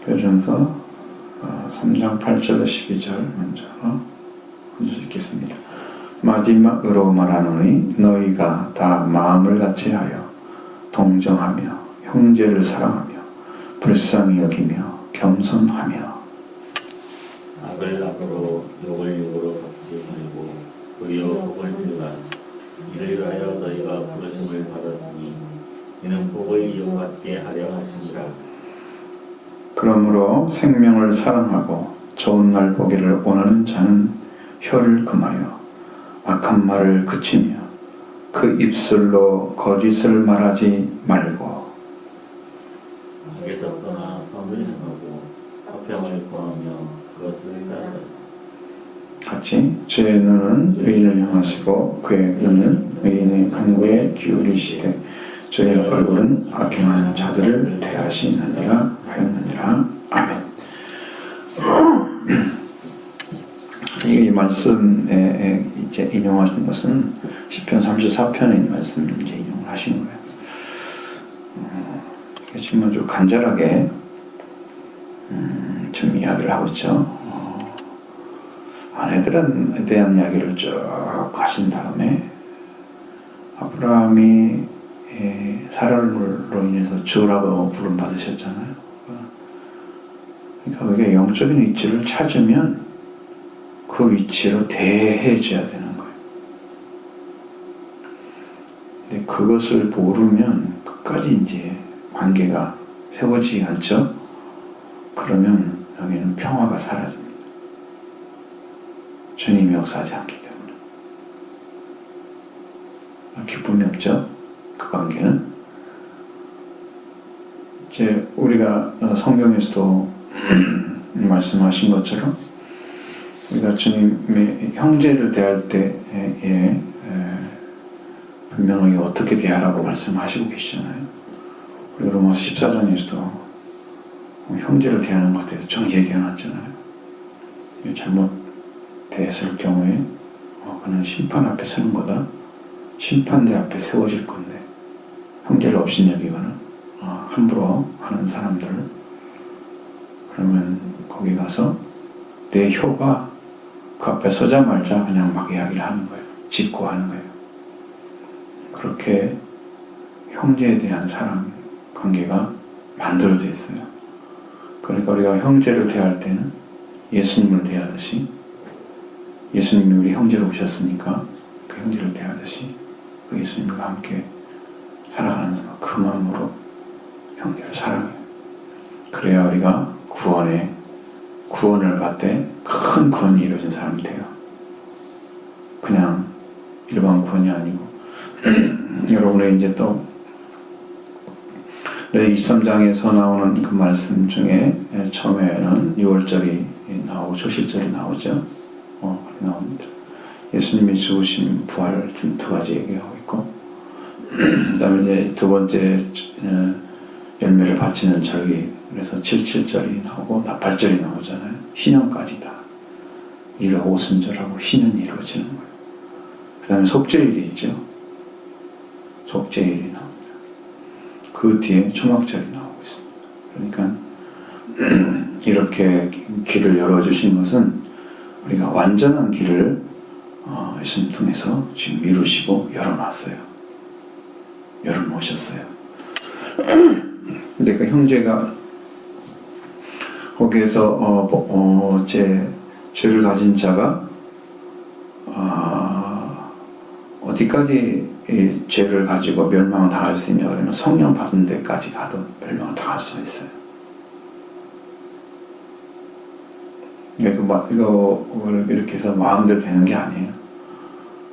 표준서 3장 8절 12절 먼저 읽겠습니다. 마지막으로 말하노니 너희가 다 마음을 같이하여 동정하며 형제를 사랑하며 불쌍히 여기며 겸손하며 악을 악으로 욕을 욕으로 갚지 말고 도리어 복을 빌라. 이를 위하여 너희가 부르심을 받았으니 이는 복을 이어받게 하려 하심이라. 그러므로 생명을 사랑하고 좋은 날 보기를 원하는 자는 혀를 금하여 악한 말을 그치며 그 입술로 거짓을 말하지 말고 악에서 떠나 선을 행하고 화평을 구하며 그것을 따르라. 같이 주의 눈은 의인을 향하시고 그의 눈은 의인의 간구에 기울이시되 주의 얼굴은 악행하는 자들을 대하시느니라 하였느니라. 아멘. 이 말씀에 이제 인용하신 것은 시편 34편의 말씀을 이제 인용을 하신 거예요. 이게 지금 아주 간절하게 좀 이야기를 하고 있죠. 아내들에 대한 이야기를 쭉 하신 다음에 아브라함이 사라로 인해서 주라고 부름 받으셨잖아요. 그러니까 그게 영적인 위치를 찾으면 그 위치로 대해줘야 되는 거예요. 근데 그것을 모르면 끝까지 이제 관계가 세워지지 않죠. 그러면 여기는 평화가 사라집니다. 주님이 역사하지 않기 때문에 기쁨이 없죠. 그 관계는 이제 우리가 성경에서도 말씀하신 것처럼 우리가 주님의 형제를 대할 때에 분명하게 어떻게 대하라고 말씀하시고 계시잖아요. 우리 로마서 14장에서도 형제를 대하는 것에 대해서 쭉 얘기해놨잖아요. 잘못 대했을 경우에 그는 심판 앞에 서는 거다. 심판대 앞에 세워질 건데 형제를 없인 여기거나 함부로 하는 사람들 그러면 거기 가서 내 혀가 그 앞에 서자마자 그냥 막 이야기를 하는 거예요. 짓고 하는 거예요. 그렇게 형제에 대한 사랑 관계가 만들어져 있어요. 그러니까 우리가 형제를 대할 때는 예수님을 대하듯이 예수님이 우리 형제로 오셨으니까 그 형제를 대하듯이 그 예수님과 함께 살아가는 그 마음으로 형제를 사랑해요. 그래야 우리가 구원을 받되 큰 구원이 이루어진 사람이 돼요. 그냥 일반 구원이 아니고 여러분의 이제 또 23장에서 나오는 그 말씀 중에 처음에는 6월절이 나오고 초실절이 나오죠. 나옵니다. 예수님이 죽으신 부활 두 가지 얘기하고 있고 그 다음에 이제 두 번째 열매를 바치는 절기 그래서 77절이 나오고 나팔절이 나오잖아요. 신년까지 다 오순절하고 신년이 이루어지는 거예요. 그 다음에 속죄일이 있죠. 속죄일이 나옵니다. 그 뒤에 초막절이 나오고 있습니다. 그러니까 이렇게 길을 열어주신 것은 우리가 완전한 길을 예수님 통해서 지금 이루시고 열어놨어요. 열어놓으셨어요. 근데 그 형제가 거기에서 죄를 가진 자가 어디까지 죄를 가지고 멸망을 당할 수 있냐 그러면 성령 받은 데까지 가도 멸망을 당할 수 있어요. 이거 이렇게 해서 마음대로 되는 게 아니에요.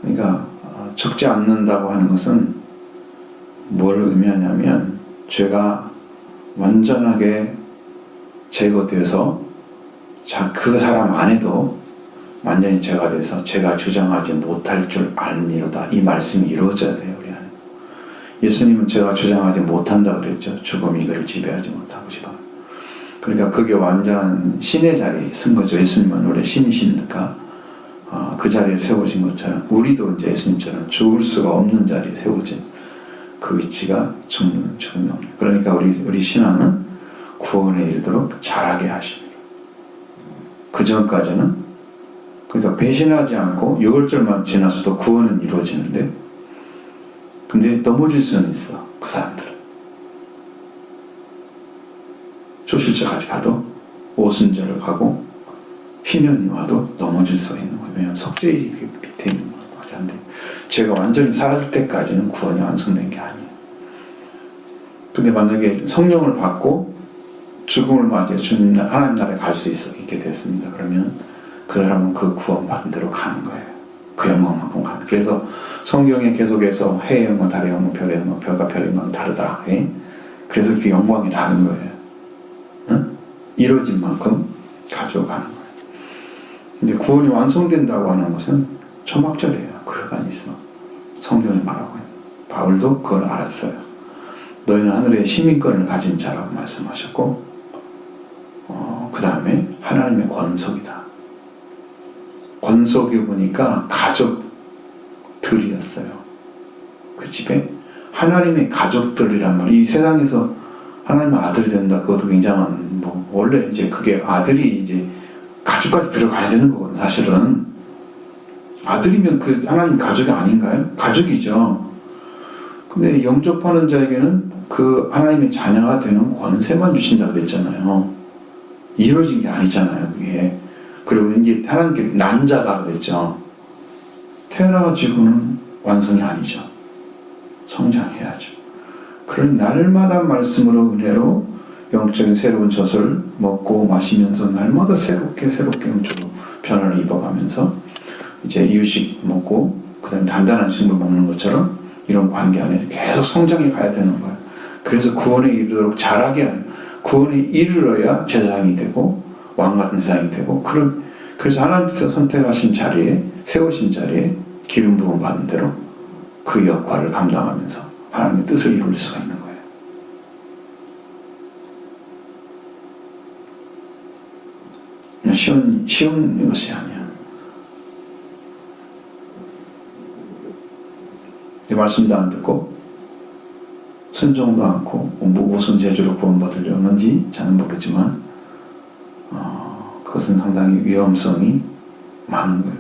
그러니까 죽지 않는다고 하는 것은 뭘 의미하냐면 죄가 완전하게 제거돼서 그 사람 안에도 완전히 죄가 돼서 죄가 주장하지 못할 줄 알미로다. 이 말씀이 이루어져야 돼요. 우리 안에. 예수님은 죄가 주장하지 못한다 그랬죠. 죽음이 그를 지배하지 못하고 싶어. 그러니까 그게 완전한 신의 자리에 쓴 거죠. 예수님은 원래 신이시니까 그 자리에 세워진 것처럼 우리도 이제 예수님처럼 죽을 수가 없는 자리에 세워진 그 위치가 죽음이 없는. 그러니까 우리 신앙은 구원에 이르도록 자라게 하십니다. 그 전까지는 그러니까 배신하지 않고 6월절만 지나서도 구원은 이루어지는데 근데 넘어질 수는 있어. 그 사람들은 초실절까지 가도 오순절을 가고 희년이 와도 넘어질 수가 있는 거예요. 왜냐하면 속죄일이 그 밑에 있는 거예요. 근데 죄가 완전히 사라질 때까지는 구원이 완성된 게 아니에요. 근데 만약에 성령을 받고 죽음을 맞이해 주님 하나님 나라에 갈 수 있게 됐습니다. 그러면 그 사람은 그 구원 받은 대로 가는 거예요. 그 영광만큼 가는. 그래서 성경에 계속해서 해의 영광, 달의 영광, 별의 영광, 별과 별의 영광은 다르다. 예? 그래서 그 영광이 다른 거예요. 응? 이루어진 만큼 가져가는 거예요. 근데 구원이 완성된다고 하는 것은 초막절이에요. 그간 있어. 성경이 말하고 해요. 바울도 그걸 알았어요. 너희는 하늘의 시민권을 가진 자라고 말씀하셨고 그 다음에 하나님의 권속이다. 권속이 보니까 가족들이었어요. 그 집에 하나님의 가족들이란 말. 이 세상에서 하나님의 아들이 된다. 그것도 굉장한 원래 이제 그게 아들이 이제 가족까지 들어가야 되는 거거든. 사실은 아들이면 그 하나님 가족이 아닌가요? 가족이죠. 근데 영접하는 자에게는 그 하나님의 자녀가 되는 권세만 주신다 그랬잖아요. 이루어진 게 아니잖아요, 그게. 그리고 이제 하나님께 난 자다 그랬죠. 태어나가지고는 완성이 아니죠. 성장해야죠. 그런 날마다 말씀으로 은혜로 영적인 새로운 젖을 먹고 마시면서 날마다 새롭게 변화를 입어가면서 이제 이유식 먹고 그다음에 단단한 식물 먹는 것처럼 이런 관계 안에서 계속 성장해 가야 되는 거예요. 그래서 구원에 이르도록 자라게 하는, 구원에 이르러야 제사장이 되고 왕 같은 세상이 되고 그래서 하나님께서 선택하신 자리에 세우신 자리에 기름 부음 받은 대로 그 역할을 감당하면서 하나님의 뜻을 이룰 수가 있는 거예요. 쉬운 것이 아니야. 이 말씀도 안 듣고 순종도 않고 무슨 재주로 구원받으려는지 저는 모르지만 그것은 상당히 위험성이 많은 거예요.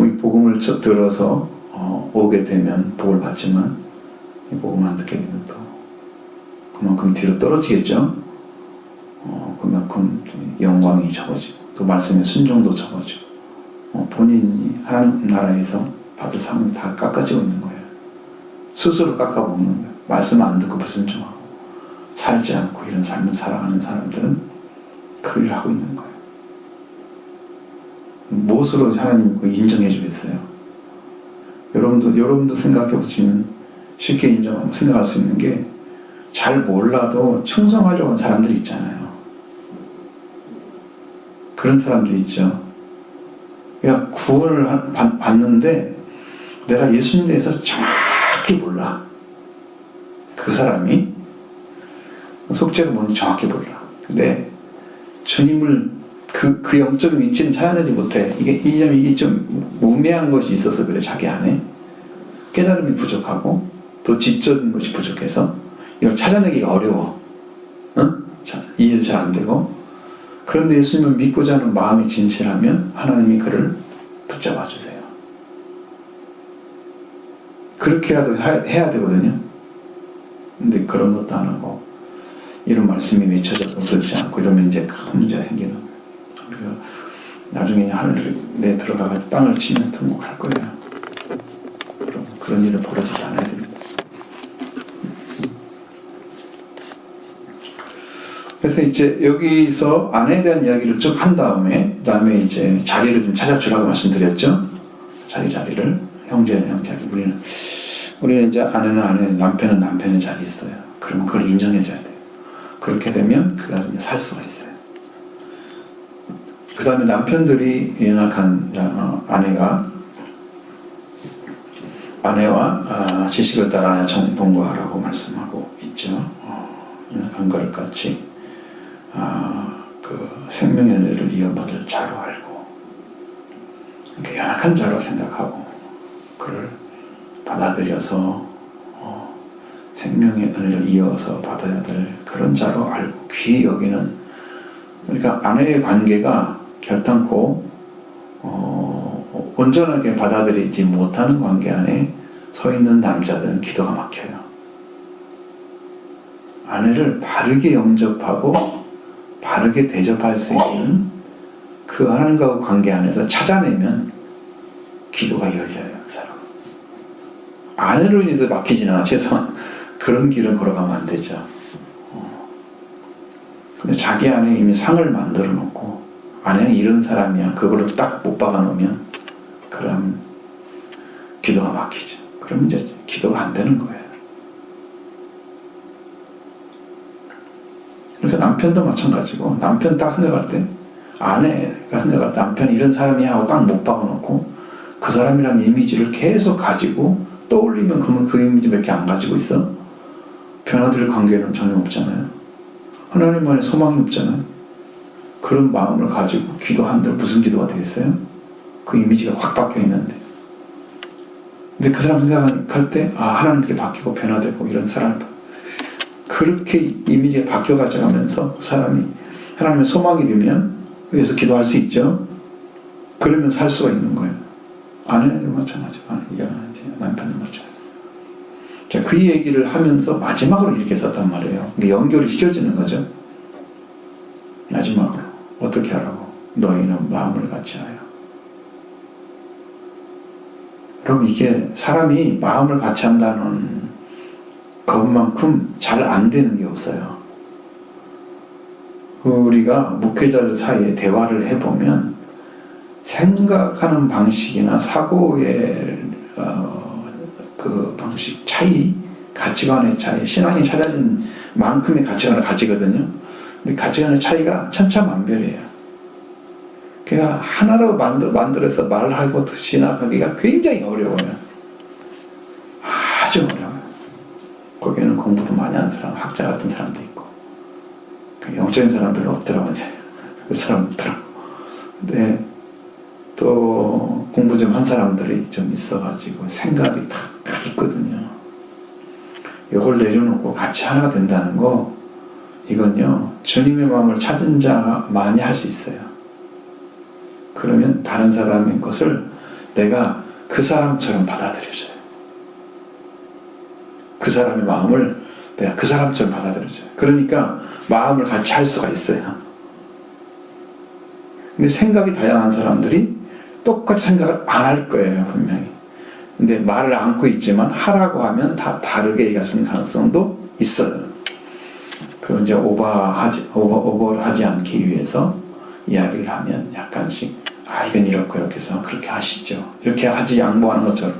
이 복음을 들어서 오게 되면 복을 받지만 이 복음을 안 듣게 되면 또 그만큼 뒤로 떨어지겠죠. 그만큼 영광이 적어지고 또 말씀의 순종도 적어지고 본인이 하나님 나라에서 받을 상을 다 깎아지고 있는 거예요. 스스로 깎아먹는 거예요. 말씀 안 듣고 불순종하고 살지 않고 이런 삶을 살아가는 사람들은 그 일을 하고 있는 거예요. 무엇으로 하나님 그 인정해 주겠어요? 여러분도 생각해 보시면 쉽게 생각할 수 있는 게 잘 몰라도 충성하려고 하는 사람들이 있잖아요. 그런 사람들이 있죠. 그러니까 구원을 받는데 내가 예수님에 대해서 정확히 몰라. 그 사람이 속죄가 뭔지 정확히 몰라. 근데 주님을 그 영적인 위치는 찾아내지 못해. 이게 좀 우매한 것이 있어서 그래. 자기 안에 깨달음이 부족하고 또 지적인 것이 부족해서 이걸 찾아내기가 어려워. 응? 이해도 잘 안 되고. 그런데 예수님을 믿고자 하는 마음이 진실하면 하나님이 그를 붙잡아 주세요. 그렇게라도 해야 되거든요. 근데 그런 것도 안 하고 이런 말씀이 외쳐져도 듣지 않고 이러면 이제 큰 문제가 생기는 거예요. 그리고 나중에 하늘에 들어가서 땅을 치면서 통곡할 거예요. 그런 일을 벌어지지 않아야 됩니다. 그래서 이제 여기서 아내에 대한 이야기를 쭉 한 다음에 그다음에 이제 자리를 좀 찾아주라고 말씀드렸죠. 자기 자리를 형제는 자리. 우리는 이제 아내는 아내, 남편은 남편의 자리 있어요. 그러면 그걸 인정해줘야 돼요. 그렇게 되면 그가 이제 살 수가 있어요. 그 다음에 남편들이 연약한 아내와 지식을 따라 동거하라고 말씀하고 있죠. 연약한 그릇같이 그 생명의 은혜를 이어받을 자로 알고 이렇게 연약한 자로 생각하고 그를 받아들여서 생명의 은혜를 이어서 받아야 될 그런 자로 알고 귀히 여기는, 그러니까 아내의 관계가 결단코 온전하게 받아들이지 못하는 관계 안에 서 있는 남자들은 기도가 막혀요. 아내를 바르게 영접하고 바르게 대접할 수 있는 그 하나님과의 관계 안에서 찾아내면 기도가 열려요. 그 사람 아내로 인해서 막히지는 않아. 최소한 그런 길을 걸어가면 안 되죠. 근데 자기 안에 이미 상을 만들어 놓고 아내는 이런 사람이야, 그걸로 딱 못 박아 놓으면 그럼 기도가 막히죠. 그럼 이제 기도가 안 되는 거예요. 그러니까 남편도 마찬가지고, 남편 딱 생각할 때, 아내가 생각할 때 남편이 이런 사람이야 하고 딱 못 박아 놓고 그 사람이라는 이미지를 계속 가지고 떠올리면 그러면 그 이미지밖에 안 가지고 있어? 변화될 관계는 전혀 없잖아요. 하나님만의 소망이 없잖아요. 그런 마음을 가지고 기도한들 무슨 기도가 되겠어요? 그 이미지가 확 바뀌어 있는데. 근데 그 사람 생각할 때, 하나님께 바뀌고 변화되고 이런 사람, 그렇게 이미지가 바뀌어 가져가면서 그 사람이 하나님의 소망이 되면 위해서 기도할 수 있죠. 그러면 살 수가 있는 거예요. 아내도 마찬가지고, 남편도 마찬가지고. 자, 그 얘기를 하면서 마지막으로 이렇게 썼단 말이에요. 연결이 시켜지는 거죠. 마지막으로 어떻게 하라고? 너희는 마음을 같이 하여. 그럼 이게 사람이 마음을 같이 한다는 것만큼 잘 안 되는 게 없어요. 우리가 목회자들 사이에 대화를 해보면 생각하는 방식이나 사고의 그 방식 차이, 가치관의 차이, 신앙이 찾아진 만큼의 가치관을 가지거든요. 근데 가치관의 차이가 천차만별이에요. 그러니까 하나로 만들어서 말하고 지나가기가 굉장히 어려워요. 아주 어려워요. 거기에는 공부도 많이 하는 사람, 학자 같은 사람도 있고, 영적인 사람 별로 없더라고요. 그 사람 없더라고. 근데 또 공부 좀 한 사람들이 좀 있어가지고 생각이 다 있거든요. 이걸 내려놓고 같이 하나가 된다는 거, 이건요, 주님의 마음을 찾은 자만이 할 수 있어요. 그러면 다른 사람의 것을 내가 그 사람처럼 받아들여줘요. 그 사람의 마음을 내가 그 사람처럼 받아들여줘요. 그러니까 마음을 같이 할 수가 있어요. 근데 생각이 다양한 사람들이 똑같이 생각을 안 할 거예요, 분명히. 근데 말을 안고 있지만 하라고 하면 다 다르게 얘기할 수 있는 가능성도 있어요. 그럼 이제 오버를 하지 않기 위해서 이야기를 하면 약간씩, 이건 이렇고 이렇게 해서 그렇게 하시죠. 이렇게 하지 양보하는 것처럼.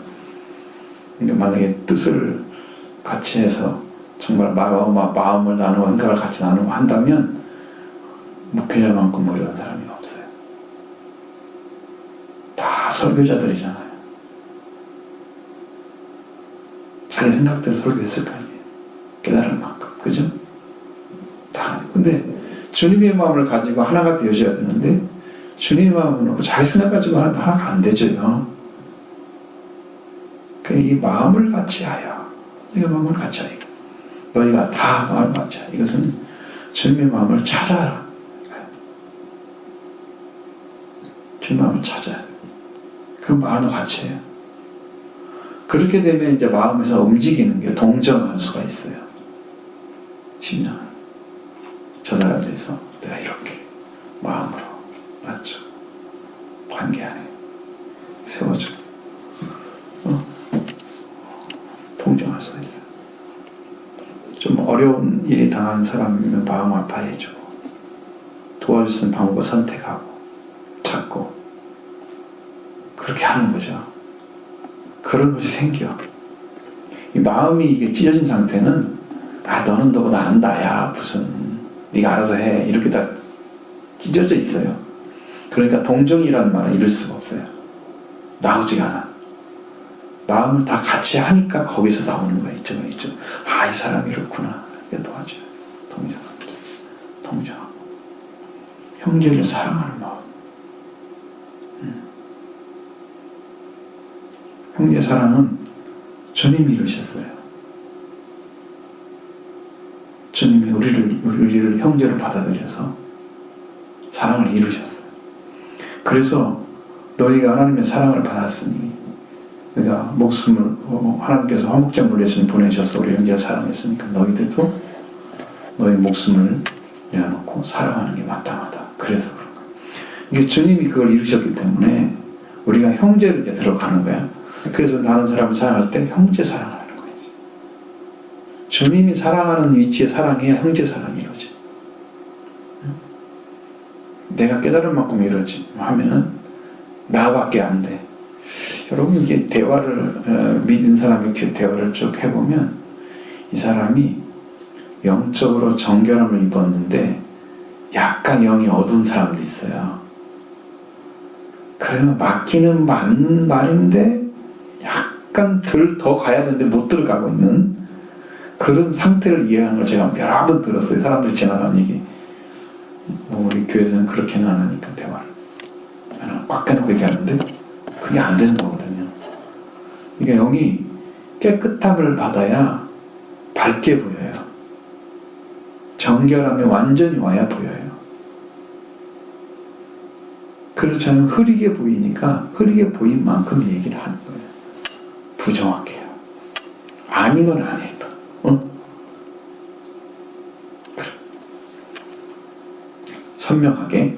그러니까 만약에 뜻을 같이 해서 정말 마음을 나누고 생각을 같이 나누고 한다면 목회자만큼 어려운 사람이 없어요. 다 설교자들이잖아요. 자기 생각대로 설교했을 거 아니에요. 깨달을 만큼. 그죠? 다. 근데 주님의 마음을 가지고 하나가 되어져야 되는데 주님의 마음을 놓고 자기 생각 가지고 하나가 안 되죠. 이 마음을 같이 하여. 너희가 마음을 같이 하여. 너희가 다 마음을 같이 하여. 이것은 주님의 마음을 찾아라. 주님의 마음을 찾아야 돼. 그 마음을 같이 해요. 그렇게 되면 이제 마음에서 움직이는 게 동정할 수가 있어요. 심령. 저 사람에 대해서 내가 이렇게 마음으로 맞죠. 관계 안에 세워줘. 동정할 수가 있어요. 좀 어려운 일이 당한 사람이면 마음 아파해주고 도와줄 수 있는 방법을 선택하고 찾고 그렇게 하는 거죠. 그런 것이 생겨. 이 마음이 이게 찢어진 상태는 너는 너보다 안다. 야 무슨 네가 알아서 해. 이렇게 다 찢어져 있어요. 그러니까 동정이라는 말은 이룰 수가 없어요. 나오지가 않아. 마음을 다 같이 하니까 거기서 나오는 거예요. 이쪽은 이쪽. 이 사람이 이렇구나. 이렇게 도와줘요. 동정하고. 형제를 사랑하는 마음. 형제 사랑은 주님이 이루셨어요. 주님이 우리를 형제로 받아들여서 사랑을 이루셨어요. 그래서 너희가 하나님의 사랑을 받았으니, 그러니까 목숨을 하나님께서 화목제물로 예수님 보내셔서 우리 형제를 사랑했으니까 너희들도 너희 목숨을 내어놓고 사랑하는 게 마땅하다. 그래서 그런 거예요. 이게 주님이 그걸 이루셨기 때문에 우리가 형제로 이제 들어가는 거야. 그래서 다른 사람을 사랑할 때 형제 사랑을 하는 거지. 주님이 사랑하는 위치에 사랑해야 형제 사랑이 이루어져. 내가 깨달은 만큼 이루어지 하면은 나밖에 안 돼. 여러분, 이게 대화를 믿은 사람이 이렇게 대화를 쭉 해보면 이 사람이 영적으로 정결함을 입었는데 약간 영이 어두운 사람도 있어요. 그러면 맞기는 맞는 말인데 약간 더 가야 되는데 못 들어가고 있는 그런 상태를 이해하는 걸 제가 여러 번 들었어요. 사람들이 지나가는 얘기. 우리 교회에서는 그렇게는 안 하니까 대화를 꽉 해놓고 얘기하는데 그게 안 되는 거거든요. 그러니까 영이 깨끗함을 받아야 밝게 보여요. 정결함이 완전히 와야 보여요. 그렇지 않으면 흐리게 보이니까 흐리게 보인 만큼 얘기를 하는 거예요. 부정확해요. 아닌 건 아니에요. 그래. 선명하게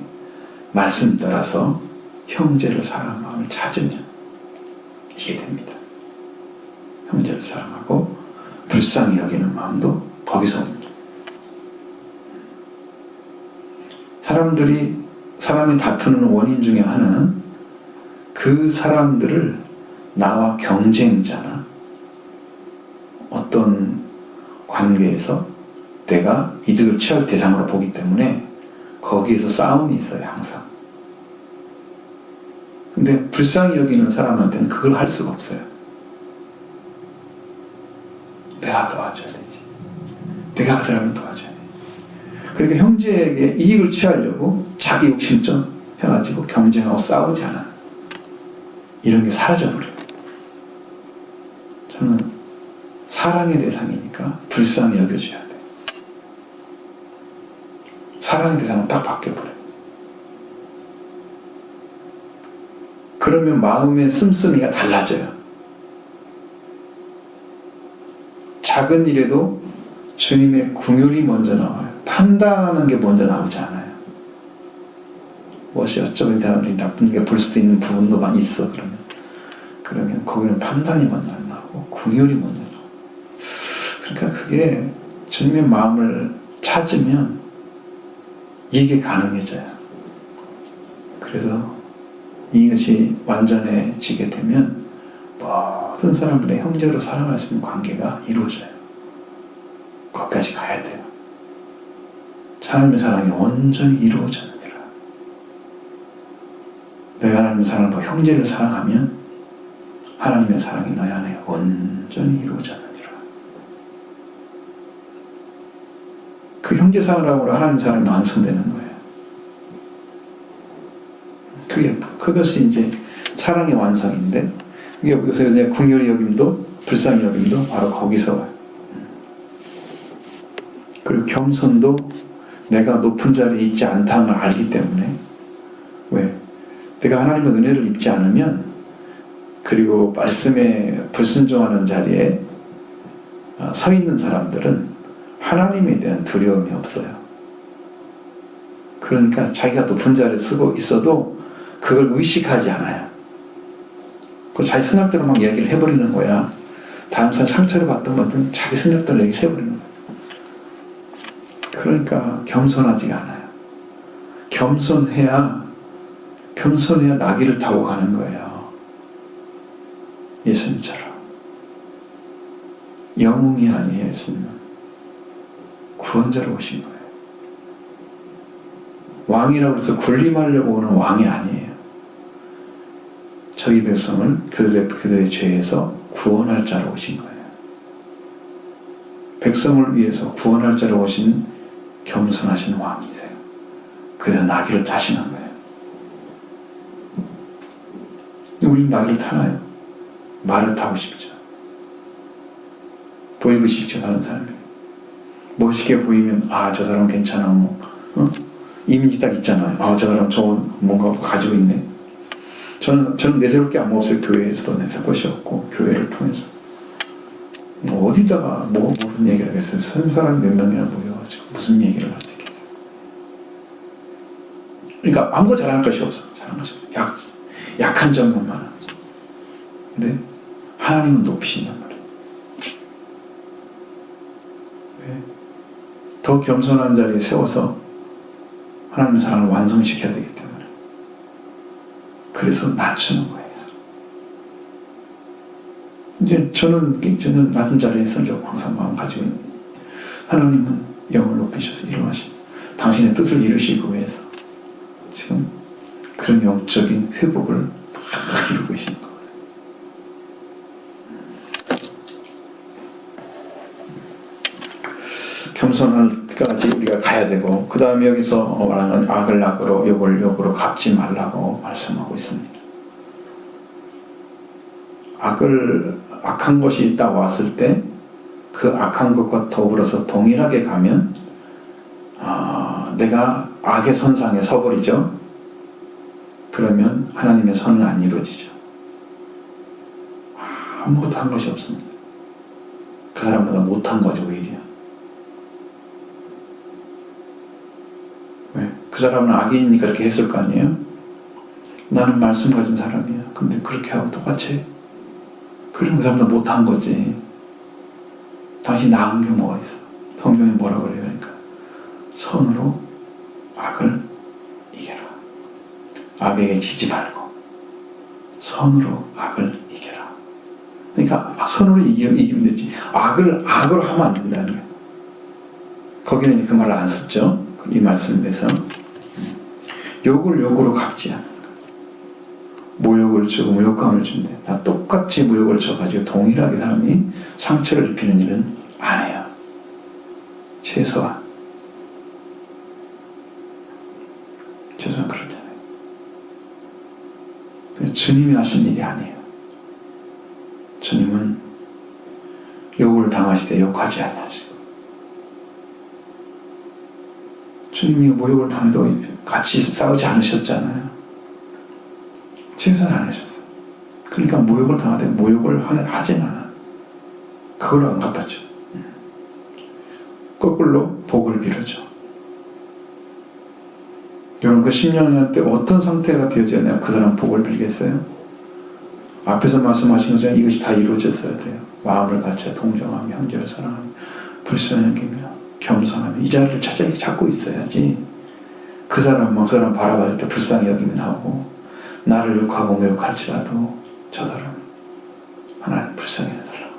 말씀 따라서 형제를 사랑하는 마음을 찾으면 이게 됩니다. 형제를 사랑하고 불쌍히 여기는 마음도 거기서 옵니다. 사람이 다투는 원인 중에 하나는 그 사람들을 나와 경쟁자나 어떤 관계에서 내가 이득을 취할 대상으로 보기 때문에 거기에서 싸움이 있어요, 항상. 근데 불쌍히 여기는 사람한테는 그걸 할 수가 없어요. 내가 도와줘야 되지. 내가 그 사람을 도와줘야 돼. 그러니까 형제에게 이익을 취하려고 자기 욕심점 해가지고 경쟁하고 싸우지 않아. 이런 게 사라져버려요. 저는 사랑의 대상이니까 불쌍히 여겨줘야 돼. 사랑의 대상은 딱 바뀌어버려요. 그러면 마음의 씀씀이가 달라져요. 작은 일에도 주님의 긍휼이 먼저 나와요. 판단하는 게 먼저 나오지 않아요. 무엇이 어쩌면 사람들이 나쁜 게 볼 수도 있는 부분도 많이 있어. 그러면 거기는 판단이 먼저 안 나오고 긍휼이 먼저 나와요. 그러니까 그게 주님의 마음을 찾으면 이게 가능해져요. 그래서 이것이 완전해지게 되면 모든 사람들의 형제로 사랑할 수 있는 관계가 이루어져요. 거기까지 가야 돼요. 하나님의 사랑이 온전히 이루어졌느니라. 너희가 하나님의 사랑을 보고 형제를 사랑하면 하나님의 사랑이 너희 안에 온전히 이루어졌느니라. 그 형제 사랑으로 하나님의 사랑이 완성되는 거예요. 그것이 이제 사랑의 완성인데, 여기서 이제 긍휼히 여김도 불쌍히 여김도 바로 거기서 와요. 그리고 겸손도 내가 높은 자리에 있지 않다는 걸 알기 때문에, 왜? 내가 하나님의 은혜를 입지 않으면, 그리고 말씀에 불순종하는 자리에 서 있는 사람들은 하나님에 대한 두려움이 없어요. 그러니까 자기가 높은 자리에 쓰고 있어도 그걸 의식하지 않아요. 그 자기 생각대로 막 이야기를 해버리는 거야. 다음 사람 상처를 받든 뭐든 자기 생각대로 얘기를 해버리는 거야. 그러니까 겸손하지 않아요. 겸손해야 나귀를 타고 가는 거예요. 예수님처럼. 영웅이 아니에요, 예수님은. 구원자로 오신 거예요. 왕이라고 해서 군림하려고 오는 왕이 아니에요. 저희 백성을 그들의 죄에서 구원할 자로 오신 거예요. 백성을 위해서 구원할 자로 오신 겸손하신 왕이세요. 그래서 나귀를 타시는 거예요. 우리는 나귀를 타나요? 말을 타고 싶죠. 보이고 싶죠, 다른 사람이. 멋있게 보이면 저 사람 괜찮아 뭐 이미지 딱 있잖아요. 저 사람 좋은 뭔가 가지고 있네. 저는 내세울 게 아무 없어요. 교회에서도 내세울 것이 없고 교회를 통해서 어디다가 무슨 얘기를 하겠어요. 선 사람 몇 명이나 모여가지고 무슨 얘기를 할 수 있겠어요. 그러니까 아무것도 잘할 것이 없어. 잘한 것이 약한 점만 많아. 근데 하나님은 높이신단 말이에요. 왜? 더 겸손한 자리에 세워서 하나님의 사랑을 완성시켜야 되기 때문에 그래서 낮추는 거예요. 이제 저는 낮은 자리에 서려고 항상 마음 가지고 있는 하나님은 영을 높이셔서 일어나신 당신의 뜻을 이루시기 위해서 지금 그런 영적인 회복을 막 이루고 계시는 거거든요. 겸손할까지 우리가 가야 되고 그 다음에 여기서 말하는 악을 악으로 욕을 욕으로 갚지 말라고 말씀하고 있습니다. 악한 것이 있다 왔을 때 그 악한 것과 더불어서 동일하게 가면 내가 악의 선상에 서버리죠. 그러면 하나님의 선은 안 이루어지죠. 아무것도 한 것이 없습니다. 그 사람보다 못한 거죠 오히려. 왜? 그 사람은 악인이니까 그렇게 했을 거 아니에요? 나는 말씀 가진 사람이야. 근데 그렇게 하고 똑같이 해. 그럼 그 사람도 못한 거지. 당신 나은 게 뭐가 있어? 성경이 뭐라고 그래요? 그러니까 선으로 악을 이겨라. 악에게 지지 말고 선으로 악을 이겨라. 그러니까 선으로 이기면 되지. 악으로 하면 안 된다는 거예요. 거기는 그 말을 안 썼죠. 이 말씀에서 욕을 욕으로 갚지 않는 거예요. 모욕을 주고 모욕감을 준대. 다 똑같이 모욕을 줘가지고 동일하게 사람이 상처를 입히는 일은 안 해요. 최소한 그렇잖아요. 주님이 하신 일이 아니에요. 주님은 욕을 당하시되 욕하지 아니하시고 주님이 모욕을 당해도 같이 싸우지 않으셨잖아요. 최선을 안 하셨어요. 그러니까 모욕을 당하되 모욕을 하진 않아. 그걸로 안 갚았죠. 거꾸로 복을 빌어줘. 여러분 그 10년 때 어떤 상태가 되어져야 내가 그 사람 복을 빌겠어요? 앞에서 말씀하신 것처럼 이것이 다 이루어졌어야 돼요. 마음을 갖춰 동정하며 형제를 사랑하며 불쌍히 여기며 겸손하며 이 자리를 찾고 있어야지. 그 사람 바라볼 때 불쌍히 여기면 나오고 나를 욕하고 모욕할지라도 저 사람 하나님 불쌍히 해달라고.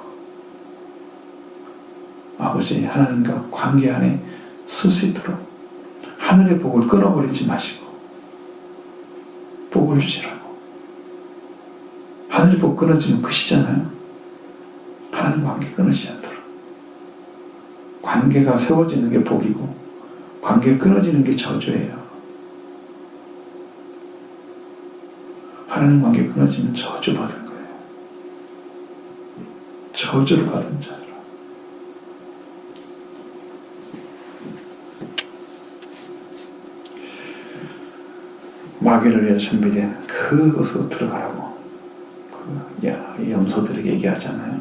아버지 하나님과 관계 안에 쓸 수 있도록 하늘의 복을 끊어버리지 마시고 복을 주시라고. 하늘의 복 끊어지면 끝이잖아요. 하나님 관계 끊어지지 않도록. 관계가 세워지는 게 복이고 관계 끊어지는 게 저주예요. 하나님 관계 끊어지면 저주받은 거예요. 저주를 받은 자들아. 마귀를 위해서 준비된 그곳으로 들어가라고 이 염소들에게 얘기하잖아요.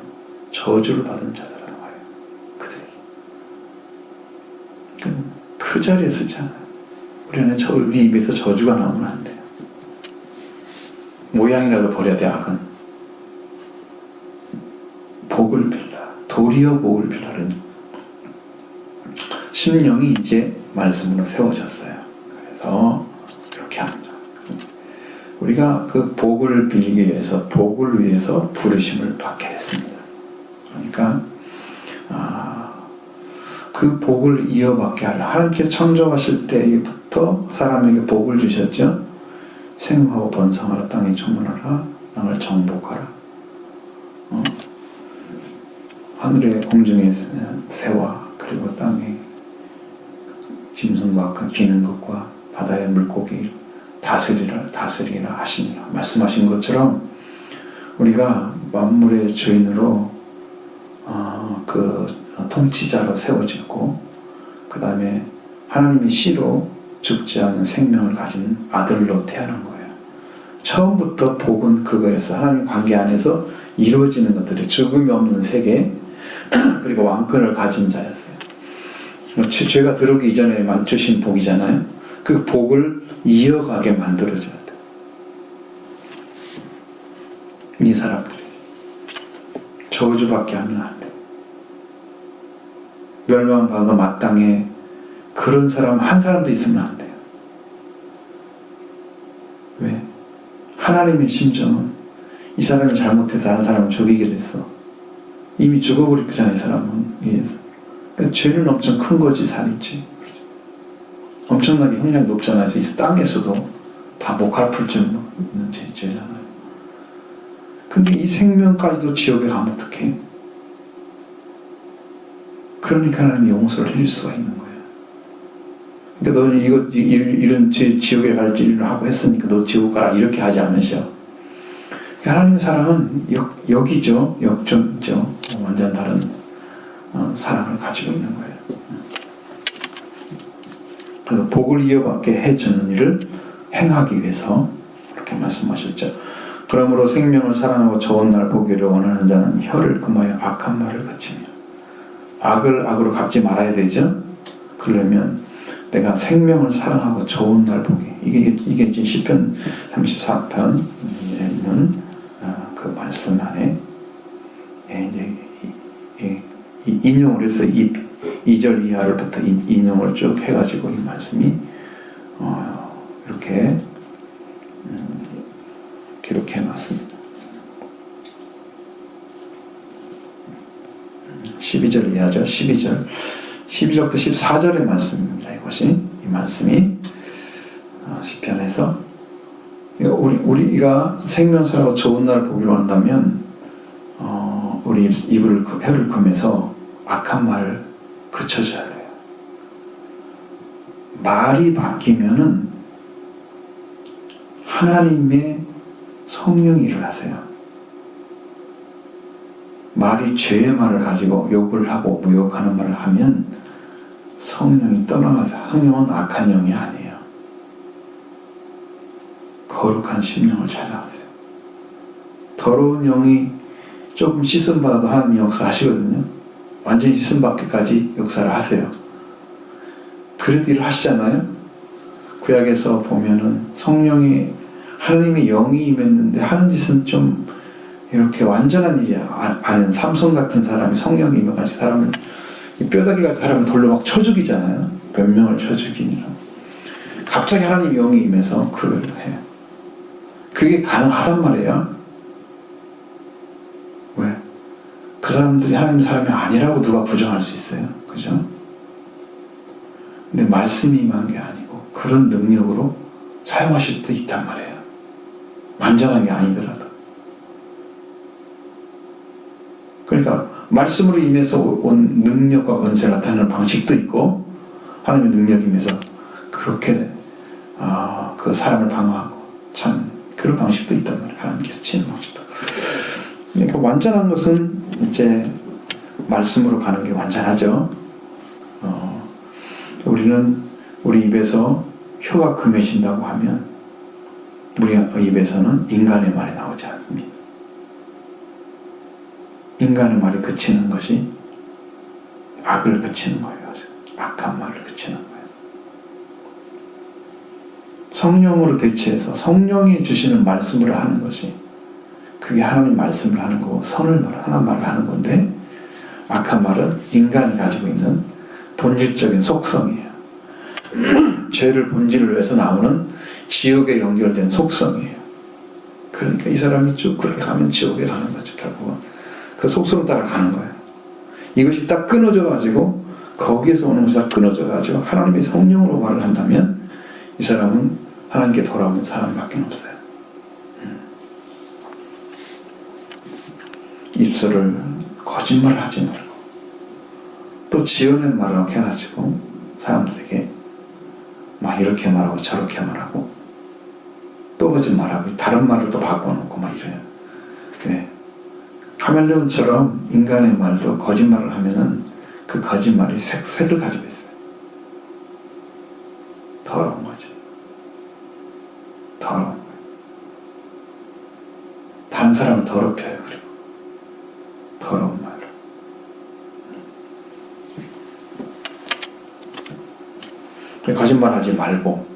저주를 받은 자들이라는 말이에요. 그들에게. 그 자리에 쓰잖아요. 우리는 우리 입에서 저주가 나오면 안 돼요. 모양이라도 버려야 돼. 악은 복을 빌라. 도리어 복을 빌라는 심령이 이제 말씀으로 세워졌어요. 그래서 이렇게 합니다. 우리가 그 복을 빌리기 위해서 복을 위해서 부르심을 받게 됐습니다. 그러니까 그 복을 이어받게 하라. 하나님께서 창조하실 때부터 사람에게 복을 주셨죠. 생하고 번성하라. 땅에 충만하라. 땅을 정복하라. 하늘의 공중의 새와 그리고 땅의 짐승과 기는 것과 바다의 물고기 다스리라 하시니라. 말씀하신 것처럼 우리가 만물의 주인으로 그 통치자로 세워졌고 그 다음에 하나님의 씨로 죽지 않는 생명을 가진 아들로 태어난 거예요. 처음부터 복은 그거였어. 하나님 관계 안에서 이루어지는 것들이 죽음이 없는 세계 그리고 왕권을 가진 자였어요. 죄가 들어오기 이전에 주신 복이잖아요. 그 복을 이어가게 만들어줘야 돼. 이 사람들이 저주밖에 하면 안 돼. 멸망받아 마땅해. 그런 사람 한 사람도 있으면 안 돼요. 왜? 하나님의 심정은 이 사람이 잘못해서 다른 사람을 죽이게 됐어. 이미 죽어버릴 거잖아, 이 사람은. 위해서. 그러니까 죄는 엄청 큰 거지, 살인죄. 엄청나게 형량이 높잖아요. 이 땅에서도 다 목할 풀 있는 죄잖아요. 근데 이 생명까지도 지옥에 가면 어떡해? 그러니까 하나님이 용서를 해줄 수가 있는 거예요. 그러니까 너는 이런 지옥에 갈 일을 하고 했으니까 너 지옥 가라 이렇게 하지 않으셔. 그러니까 하나님의 사랑은 역이죠. 역전이죠. 완전 다른 사랑을 가지고 있는 거예요. 그래서 복을 이어받게 해주는 일을 행하기 위해서 그렇게 말씀하셨죠. 그러므로 생명을 사랑하고 좋은 날 보기를 원하는 자는 혀를 금하여 악한 말을 그치며. 악을 악으로 갚지 말아야 되죠. 그러면 내가 생명을 사랑하고 좋은 날 보기. 이게 이제 시편 34편에 있는 그 말씀 안에 이제 인용을 해서 2절 이하를부터 인용을 쭉 해가지고 이 말씀이 이렇게 기록해 놨습니다. 12절 이하죠. 12절부터 14절의 말씀입니다. 이것이 이 말씀이 시편에서 우리가 생명사라고 좋은 날 보기로 한다면 우리 혀를 금해서 악한 말을 그쳐줘야 돼요. 말이 바뀌면은 하나님의 성령이 일을 하세요. 말이 죄의 말을 가지고 욕을 하고 모욕하는 말을 하면 성령이 떠나가서 성령은 악한 영이 아니에요. 거룩한 심령을 찾아가세요. 더러운 영이 조금 씻음 받아도 하나님이 역사하시거든요. 완전히 씻음 받기까지 역사를 하세요. 그래도 일을 하시잖아요. 구약에서 보면은 성령이 하나님의 영이 임했는데 하는 짓은 좀 이렇게 완전한 일이 아닌 삼손 같은 사람이 성령이 임해가지고 사람을 뼈다귀 같은 사람을 돌로 막 쳐 죽이잖아요. 몇 명을 쳐 죽이니라. 갑자기 하나님 영이 임해서 그걸 해요. 그게 가능하단 말이에요. 왜? 그 사람들이 하나님 사람이 아니라고 누가 부정할 수 있어요? 그죠? 근데 말씀이 임한 게 아니고 그런 능력으로 사용하실 수도 있단 말이에요. 완전한 게 아니더라도. 그러니까 말씀으로 임해서 온 능력과 권세를 나타내는 방식도 있고 하나님의 능력이 임해서 그렇게 그 사람을 방어하고 참 그런 방식도 있단 말이에요. 하나님께서 치는 방식도. 그러니까 완전한 것은 이제 말씀으로 가는 게 완전하죠. 우리는 우리 입에서 혀가 금해진다고 하면 우리 입에서는 인간의 말이 나오지 않습니다. 인간의 말이 그치는 것이 악을 그치는 거예요. 악한 말을 그치는 거예요. 성령으로 대체해서 성령이 주시는 말씀을 하는 것이 그게 하나님 말씀을 하는 거고 선을 하나님 말을 하는 건데 악한 말은 인간이 가지고 있는 본질적인 속성이에요. 죄를 본질을 위해서 나오는 지옥에 연결된 속성이에요. 그러니까 이 사람이 쭉 그렇게 가면 지옥에 가는 거죠. 결국은 그 속성 따라 가는 거예요. 이것이 딱 끊어져가지고 거기에서 오는 것이 딱 끊어져가지고 하나님의 성령으로 말을 한다면 이 사람은 하나님께 돌아오는 사람밖에 없어요. 입술을 거짓말을 하지 말고 또 지어낸 말을 해가지고 사람들에게 막 이렇게 말하고 저렇게 말하고 또 거짓말하고 다른 말을 또 바꿔놓고 막 이래요. 네. 카멜레온처럼 인간의 말도 거짓말을 하면은 그 거짓말이 색을 가지고 있어요. 더러운 거예요. 다른 사람을 더럽혀요. 그리고 더러운 말로. 거짓말하지 말고,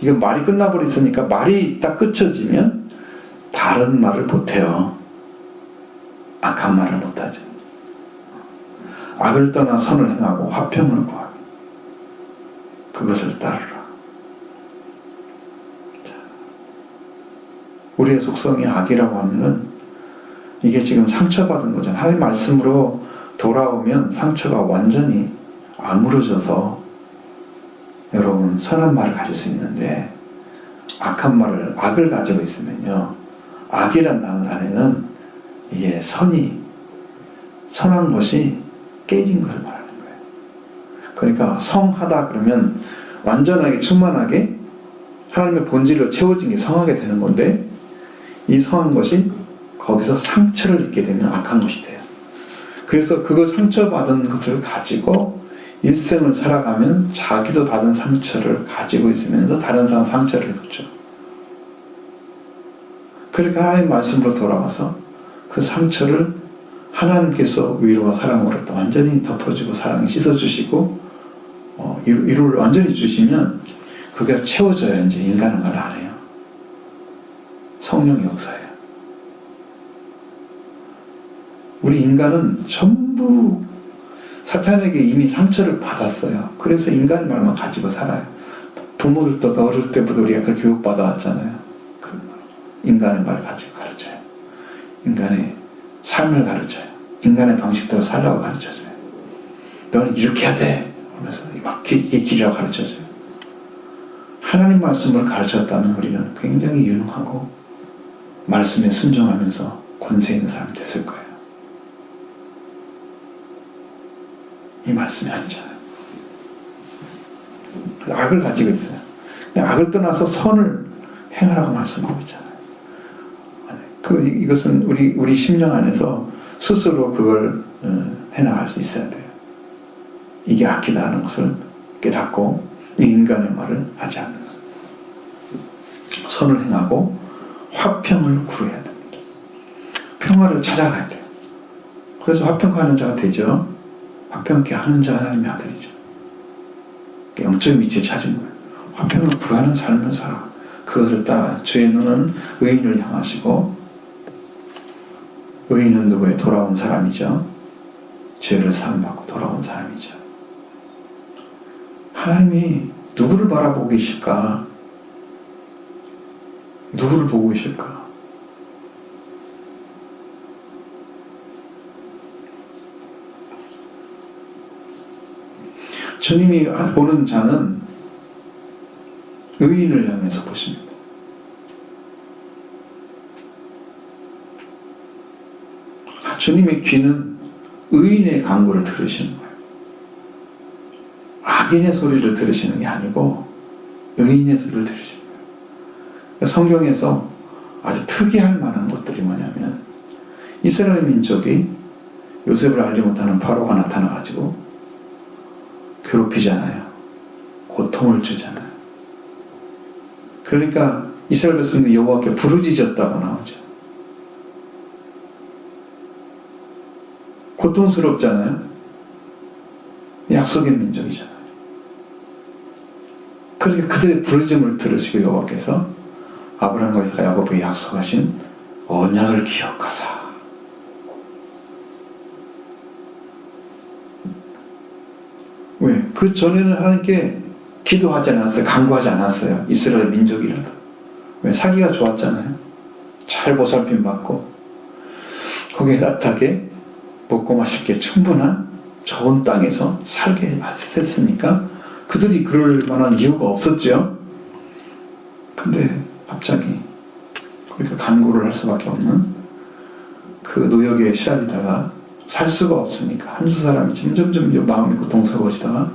이건 말이 끝나버렸으니까 말이 딱 끝쳐지면 다른 말을 못해요. 악한 말을 못하죠. 악을 떠나 선을 행하고 화평을 구하며 그것을 따르라. 우리의 속성이 악이라고 하면은 이게 지금 상처받은 거잖아요. 하나님 말씀으로 돌아오면 상처가 완전히 아물어져서 여러분 선한 말을 가질 수 있는데, 악한 말을, 악을 가지고 있으면요, 악이란 단어 안에는 이게 선한 것이 깨진 것을 말하는 거예요. 그러니까 성하다 그러면 완전하게 충만하게 하나님의 본질로 채워진 게 성하게 되는 건데, 이 성한 것이 거기서 상처를 입게 되면 악한 것이 돼요. 그래서 그거 상처받은 것을 가지고 일생을 살아가면 자기도 받은 상처를 가지고 있으면서 다른 사람 상처를 해뒀죠. 그러니까 하나님 말씀으로 돌아와서 그 상처를 하나님께서 위로와 사랑으로 또 완전히 덮어주고 사랑이 씻어주시고 위로를 완전히 주시면 그게 채워져야 이제 인간은 말 안 해요. 성령의 역사예요. 우리 인간은 전부 사탄에게 이미 상처를 받았어요. 그래서 인간의 말만 가지고 살아요. 부모들도 어릴 때부터 우리가 그렇게 교육받아 왔잖아요. 그 인간의 말을 가지고 가르쳐요. 인간의 삶을 가르쳐요. 인간의 방식대로 살라고 가르쳐줘요. 너는 이렇게 해야 돼. 그러면서 이게 길이라고 가르쳐줘요. 하나님 말씀을 가르쳤다면 우리는 굉장히 유능하고 말씀에 순종하면서 권세 있는 사람이 됐을 거예요. 이 말씀이 아니잖아요. 그래서 악을 가지고 있어요. 악을 떠나서 선을 행하라고 말씀하고 있잖아요. 이것은 우리 심령 안에서 스스로 그걸 해나갈 수 있어야 돼요. 이게 악이다 하는 것을 깨닫고 이 인간의 말을 하지 않는 거예요. 선을 행하고 화평을 구해야 됩니다. 평화를 찾아가야 돼요. 그래서 화평하는 자가 되죠. 화평케 하는 자 하나님의 아들이죠. 영적인 위치에 찾은 거예요. 화평을 구하는 삶을 살아. 그것을 따라 주의 눈은 의인을 향하시고, 의인은 누구에 돌아온 사람이죠. 죄를 사함받고 돌아온 사람이죠. 하나님이 누구를 바라보고 계실까? 누구를 보고 계실까? 주님이 보는 자는 의인을 향해서 보십니다. 주님의 귀는 의인의 간구를 들으시는 거예요. 악인의 소리를 들으시는 게 아니고 의인의 소리를 들으시는 거예요. 성경에서 아주 특이할 만한 것들이 뭐냐면, 이스라엘 민족이 요셉을 알지 못하는 바로가 나타나가지고 괴롭히잖아요. 고통을 주잖아요. 그러니까 이스라엘 백성들이 여호와께 부르짖었다고 나오죠. 고통스럽잖아요. 약속의 민족이잖아요. 그러니까 그들의 부르짖음을 들으시고 여호와께서 아브라함과 이삭과 야곱에게 약속하신 언약을 기억하사. 왜? 그 전에는 하나님께 기도하지 않았어요. 간구하지 않았어요. 이스라엘 민족이라도. 왜? 살기가 좋았잖아요. 잘 보살핌 받고 거기에 따뜻하게 먹고 마실 게 충분한 좋은 땅에서 살게 했으니까 그들이 그럴 만한 이유가 없었죠. 근데 갑자기 그러니까 간구를 할 수밖에 없는 그 노역에 시달리다가 살 수가 없으니까 한두 사람이 점점 마음이 고통스러워지다가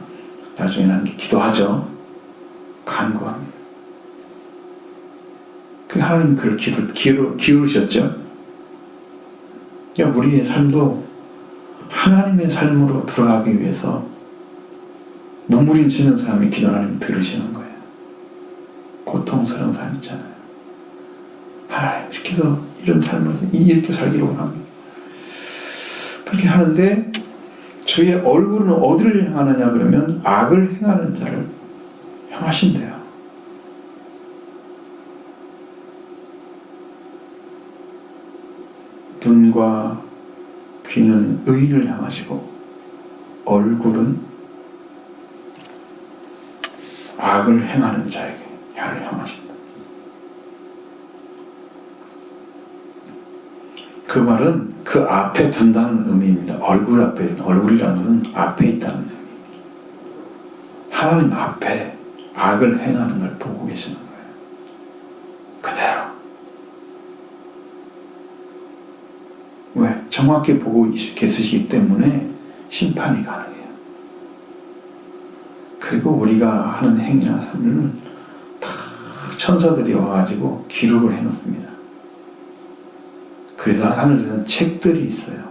나중에는 하나님께 기도하죠. 간구합니다. 그 하나님 그를 기울이셨죠. 그러니까 우리의 삶도 하나님의 삶으로 들어가기 위해서 몸부림치는 사람이 기도 하나님 들으시는 거예요. 고통스러운 삶 있잖아요. 하나님 이렇게 해서 이런 삶을 이렇게 살기로 합니다. 그렇게 하는데 주의 얼굴은 어디를 향하느냐 그러면 악을 행하는 자를 향하신대요. 눈과 귀는 의인을 향하시고 얼굴은 악을 행하는 자에게 향하신다. 그 말은 그 앞에 둔다는 의미입니다. 얼굴 앞에, 얼굴이라는 것은 앞에 있다는 의미입니다. 하나님 앞에 악을 행하는 걸 보고 계시는 거예요. 그대로. 왜? 정확히 보고 계시기 때문에 심판이 가능해요. 그리고 우리가 하는 행위나 삶을 다 천사들이 와가지고 기록을 해놓습니다. 그래서 하늘에는 책들이 있어요.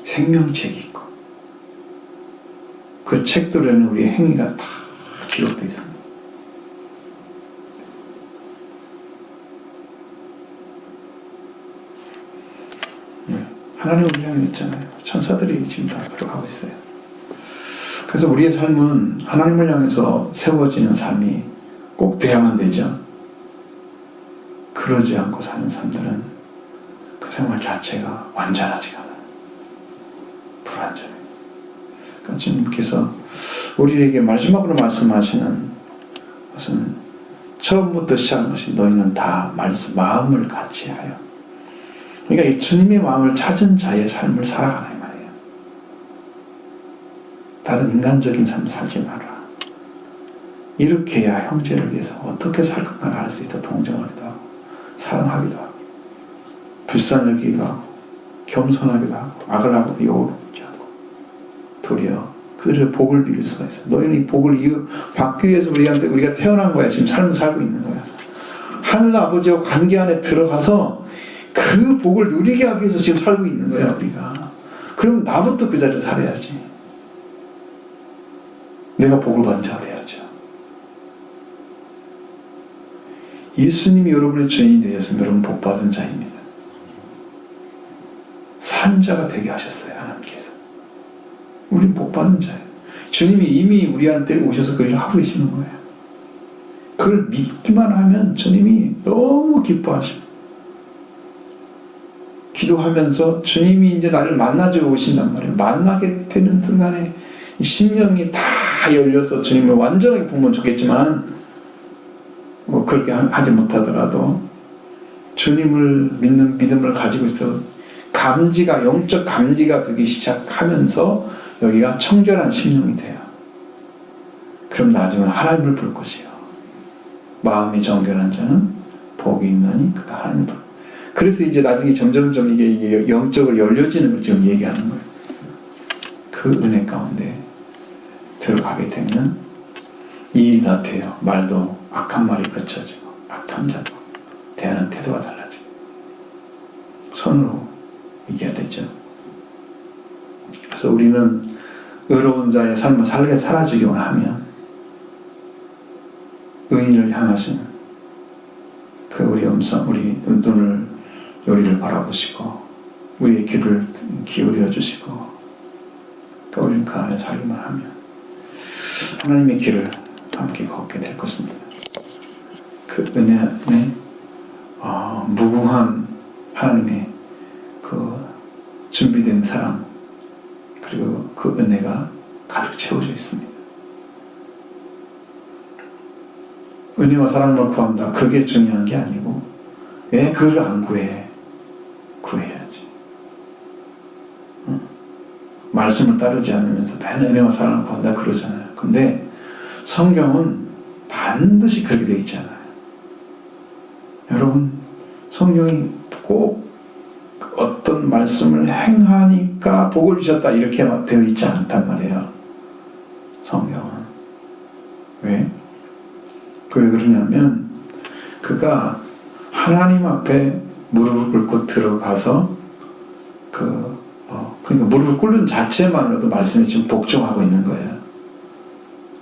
생명책이 있고 그 책들에는 우리의 행위가 다 기록되어 있습니다. 하나님을 향해 있잖아요. 천사들이 지금 다 기록하고 있어요. 그래서 우리의 삶은 하나님을 향해서 세워지는 삶이 꼭 돼야만 되죠. 그러지 않고 사는 사람들은 그 생활 자체가 완전하지가 않아요. 불완전해요. 그러니까 주님께서 우리에게 마지막으로 말씀하시는 것은 처음부터 시작한 것이 너희는 다 마음을 같이 하여. 그러니까 이 주님의 마음을 찾은 자의 삶을 살아가라 이 말이에요. 다른 인간적인 삶을 살지 마라. 이렇게 해야 형제를 위해서 어떻게 살 건가를 알 수 있어 동정하기도 하고 사랑하기도 하고 불쌍하기도 하고 겸손하기도 하고 악을 하고 욕을 하지 않고 도리어 그들의 복을 빌릴 수가 있어. 너희는 이 복을 받기 위해서 우리가 태어난 거야. 지금 삶을 살고 있는 거야. 하늘 아버지와 관계 안에 들어가서 그 복을 누리게 하기 위해서 지금 살고 있는 거야 우리가. 그럼 나부터 그 자리를 살아야지. 내가 복을 받은 자가 돼야죠. 예수님이 여러분의 주인이 되셨으면 여러분 복 받은 자입니다. 산 자가 되게 하셨어요 하나님께서. 우린 복 받은 자예요. 주님이 이미 우리한테 오셔서 그 일을 하고 계시는 거예요. 그걸 믿기만 하면 주님이 너무 기뻐하십니다. 기도하면서 주님이 이제 나를 만나주러 오신단 말이에요. 만나게 되는 순간에 심령이 다 열려서 주님을 완전하게 보면 좋겠지만 뭐 그렇게 하지 못하더라도 주님을 믿는 믿음을 가지고 있어 감지가 영적 감지가 되기 시작하면서 여기가 청결한 심령이 돼요. 그럼 나중에 하나님을 볼 것이요. 마음이 정결한 자는 복이 있나니 그가 하나님을 볼. 그래서 이제 나중에 점점점 이게 영적으로 열려지는 걸 지금 얘기하는 거예요. 그 은혜 가운데 들어가게 되면 이 일 다 돼요. 말도 악한 말이 거쳐지고 악한 자도 대하는 태도가 달라지고 손으로 이겨야 되죠. 그래서 우리는 의로운 자의 삶을 살아주기만 하면 의인을 향하시는 그 우리 음성, 우리 눈을 우리를 바라보시고 우리의 귀를 기울여 주시고 그러니까 우리는 그 안에 살기만 하면 하나님의 길을 함께 걷게 될 것입니다. 그 은혜 안에 무궁한 하나님의 그 준비된 사랑 그리고 그 은혜가 가득 채워져 있습니다. 은혜와 사랑을 구한다. 그게 중요한 게 아니고 왜 그걸 안 구해? 구해야지. 말씀을 따르지 않으면서 맨 은혜와 사랑을 구한다 그러잖아요. 근데 성경은 반드시 그렇게 되어 있잖아요. 여러분 성경이 꼭 어떤 말씀을 행하니까 복을 주셨다 이렇게 되어 있지 않단 말이에요. 성경은. 왜? 왜 그러냐면 그가 하나님 앞에 무릎을 꿇고 들어가서 그러니까 무릎을 꿇는 자체만으로도 말씀이 지금 복종하고 있는 거예요.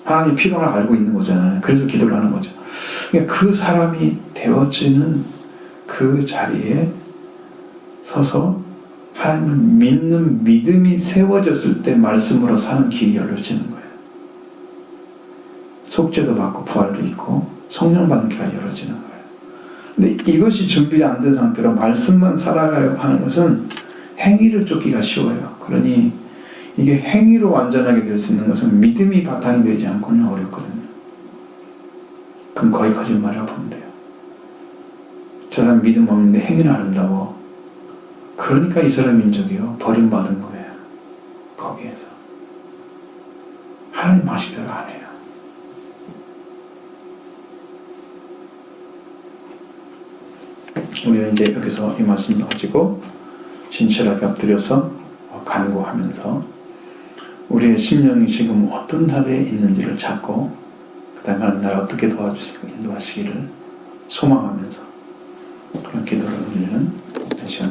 하나님 필요를 알고 있는 거잖아요. 그래서 기도를 하는 거죠. 그러니까 그 사람이 되어지는 그 자리에 서서 하나님을 믿는 믿음이 세워졌을 때 말씀으로 사는 길이 열려지는 거예요. 속죄도 받고 부활도 있고 성령 받는 길이 열어지는 거예요. 근데 이것이 준비 안 된 상태로 말씀만 살아가려고 하는 것은 행위를 쫓기가 쉬워요. 그러니 이게 행위로 완전하게 될 수 있는 것은 믿음이 바탕이 되지 않고는 어렵거든요. 그럼 거의 거짓말이라고 보면 돼요. 저 사람 믿음 없는데 행위는 아름다워. 그러니까 이스라엘 민족이요 버림받은 거예요. 거기에서 하나님 하시대로 안 해요. 우리는 이제 여기서 이 말씀을 가지고 진실하게 엎드려서 간구하면서 우리의 심령이 지금 어떤 자리에 있는지를 찾고 그 다음에 하나님 나를 어떻게 도와주시고 인도하시기를 소망하면서 그런 기도를 우리는 시간